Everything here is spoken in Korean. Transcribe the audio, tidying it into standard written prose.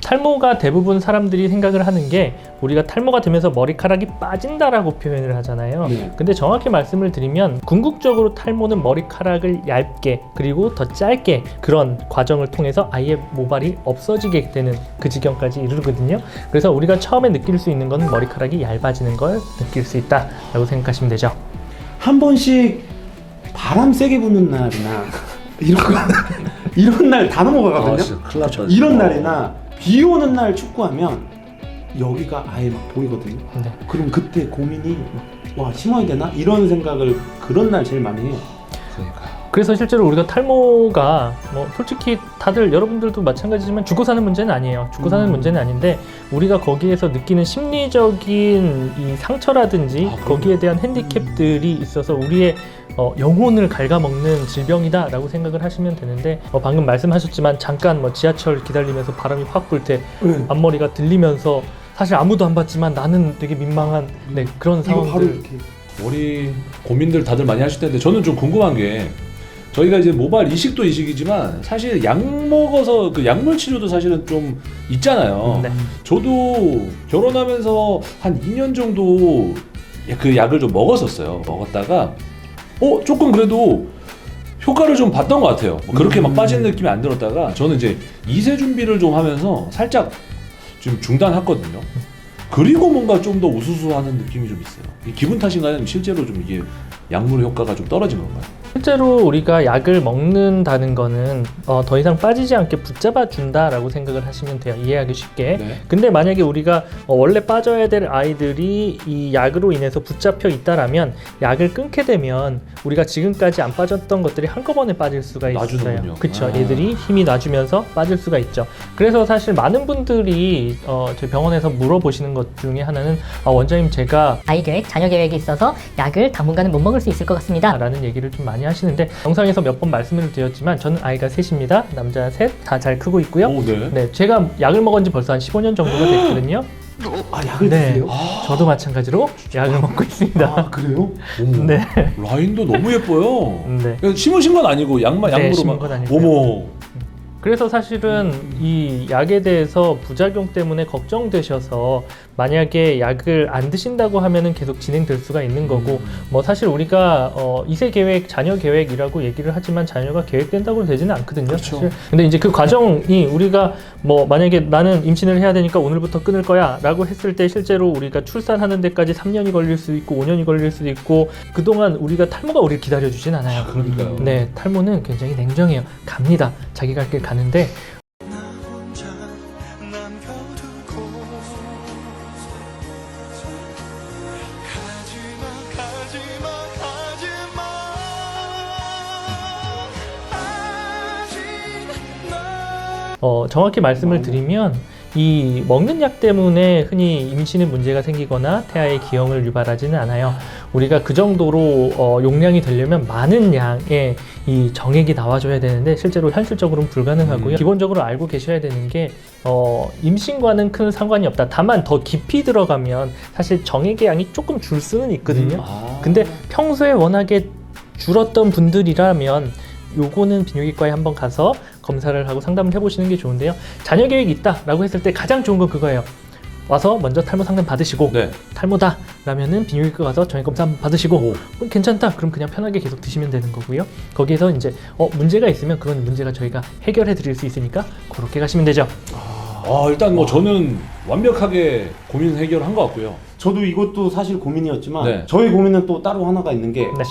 탈모가 대부분 사람들이 생각을 하는 게 우리가 탈모가 되면서 머리카락이 빠진다라고 표현을 하잖아요. 네. 근데 정확히 말씀을 드리면 궁극적으로 탈모는 머리카락을 얇게 그리고 더 짧게 그런 과정을 통해서 아예 모발이 없어지게 되는 그 지경까지 이르거든요. 그래서 우리가 처음에 느낄 수 있는 건 머리카락이 얇아지는 걸 느낄 수 있다라고 생각하시면 되죠. 한 번씩 바람 세게 부는 날이나 이런 날 다 넘어가거든요. 진짜 큰일 났다. 이런 날이나 비 오는 날 축구하면 여기가 아예 막 보이거든요. 네. 그럼 그때 고민이 와 심어야 되나? 이런 생각을 그런 날 제일 많이 해요. 그러니까. 그래서 실제로 우리가 탈모가 뭐 솔직히 다들 여러분들도 마찬가지지만 죽고 사는 문제는 아니에요. 죽고 사는 문제는 아닌데 우리가 거기에서 느끼는 심리적인 이 상처라든지 거기에 대한 핸디캡들이 있어서 우리의 영혼을 갉아먹는 질병이다라고 생각을 하시면 되는데 방금 말씀하셨지만 잠깐 뭐 지하철 기다리면서 바람이 확 불 때 네. 앞머리가 들리면서 사실 아무도 안 봤지만 나는 되게 민망한 그런 이거 바로 상황들. 이렇게 머리 고민들 다들 많이 하실 텐데 저는 좀 궁금한 게 저희가 이제 모발 이식도 이식이지만 사실 약 먹어서 그 약물 치료도 사실은 좀 있잖아요. 네. 저도 결혼하면서 한 2년 정도 그 약을 좀 먹었었어요. 먹었다가 조금 그래도 효과를 좀 봤던 것 같아요. 뭐 그렇게 막 빠지는 느낌이 안 들었다가 저는 이제 2세 준비를 좀 하면서 살짝 좀 중단했거든요. 그리고 뭔가 좀 더 우수수하는 느낌이 좀 있어요. 이 기분 탓인가요? 실제로 좀 이게 약물 효과가 좀 떨어진 건가요? 실제로 우리가 약을 먹는다는 거는 더 이상 빠지지 않게 붙잡아 준다라고 생각을 하시면 돼요. 이해하기 쉽게. 네. 근데 만약에 우리가 원래 빠져야 될 아이들이 이 약으로 인해서 붙잡혀 있다라면 약을 끊게 되면 우리가 지금까지 안 빠졌던 것들이 한꺼번에 빠질 수가 있어요. 놔주는군요. 그렇죠. 아. 얘들이 힘이 놔주면서 빠질 수가 있죠. 그래서 사실 많은 분들이 저희 병원에서 물어보시는 것 중에 하나는 원장님 제가 아이 계획, 자녀 계획이 있어서 약을 당분간은 못 먹을 수 있을 것 같습니다. 라는 얘기를 좀 많이 하시는데 영상에서 몇 번 말씀을 드렸지만 저는 아이가 셋입니다. 남자 셋 다 잘 크고 있고요. 오, 네. 네, 제가 약을 먹은 지 벌써 한 15년 정도가 됐거든요. 아 약을 네. 드세요? 저도 마찬가지로 약을 먹고 있습니다. 아 그래요? 어머, 네. 라인도 너무 예뻐요. 네. 그냥 심으신 건 아니고 약만 네, 약으로만. 심은 건 아니고요. 어머. 그래서 사실은 이 약에 대해서 부작용 때문에 걱정되셔서 만약에 약을 안 드신다고 하면은 계속 진행될 수가 있는 거고 뭐 사실 우리가 2세 계획, 자녀 계획이라고 얘기를 하지만 자녀가 계획된다고 되지는 않거든요. 그렇죠. 사실. 근데 이제 그 과정이 우리가 뭐 만약에 나는 임신을 해야 되니까 오늘부터 끊을 거야 라고 했을 때 실제로 우리가 출산하는 데까지 3년이 걸릴 수도 있고 5년이 걸릴 수도 있고 그동안 우리가 탈모가 우리를 기다려주진 않아요. 그러니까요. 네, 탈모는 굉장히 냉정해요. 갑니다. 자기 갈 길 가는데 정확히 말씀을 드리면 이 먹는 약 때문에 흔히 임신에 문제가 생기거나 태아의 기형을 유발하지는 않아요. 우리가 그 정도로 용량이 되려면 많은 양의 이 정액이 나와줘야 되는데 실제로 현실적으로는 불가능하고요. 기본적으로 알고 계셔야 되는 게 임신과는 큰 상관이 없다. 다만 더 깊이 들어가면 사실 정액의 양이 조금 줄 수는 있거든요. 근데 평소에 워낙에 줄었던 분들이라면 요거는 비뇨기과에 한번 가서 검사를 하고 상담을 해보시는 게 좋은데요. 자녀 계획이 있다라고 했을 때 가장 좋은 건 그거예요. 와서 먼저 탈모 상담 받으시고 네. 탈모다 라면은 비뇨기과 가서 정액 검사 한번 받으시고 괜찮다 그럼 그냥 편하게 계속 드시면 되는 거고요. 거기에서 이제 문제가 있으면 그건 문제가 저희가 해결해 드릴 수 있으니까 그렇게 가시면 되죠. 일단 뭐 저는 완벽하게 고민 해결한 것 같고요. 저도 이것도 사실 고민이었지만 네. 저희 고민은 또 따로 하나가 있는 게 네.